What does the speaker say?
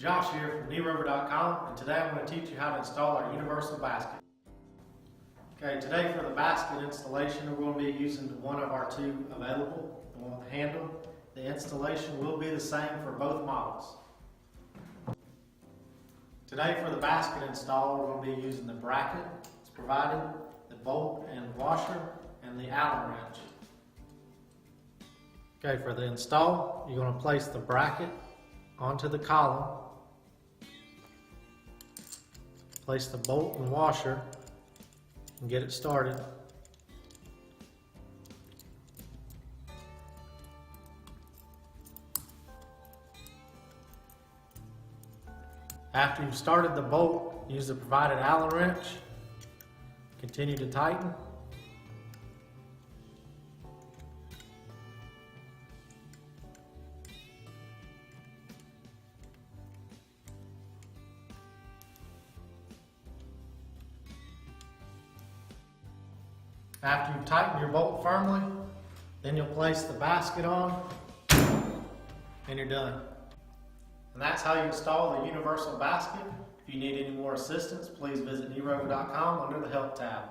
Josh here from KneeRover.com, and today I'm going to teach you how to install our universal basket. Okay, today for the basket installation we're going to be using one of our two available, the one with the handle. The installation will be the same for both models. Today for the basket install we're going to be using the bracket that's provided, the bolt and washer, and the Allen wrench. Okay, for the install you're going to place the bracket onto the column. Place the bolt and washer and get it started. After you've started the bolt, use the provided Allen wrench. Continue to tighten. After you've tightened your bolt firmly, then you'll place the basket on and you're done. And that's how you install the universal basket. If you need any more assistance, please visit KneeRover.com under the Help tab.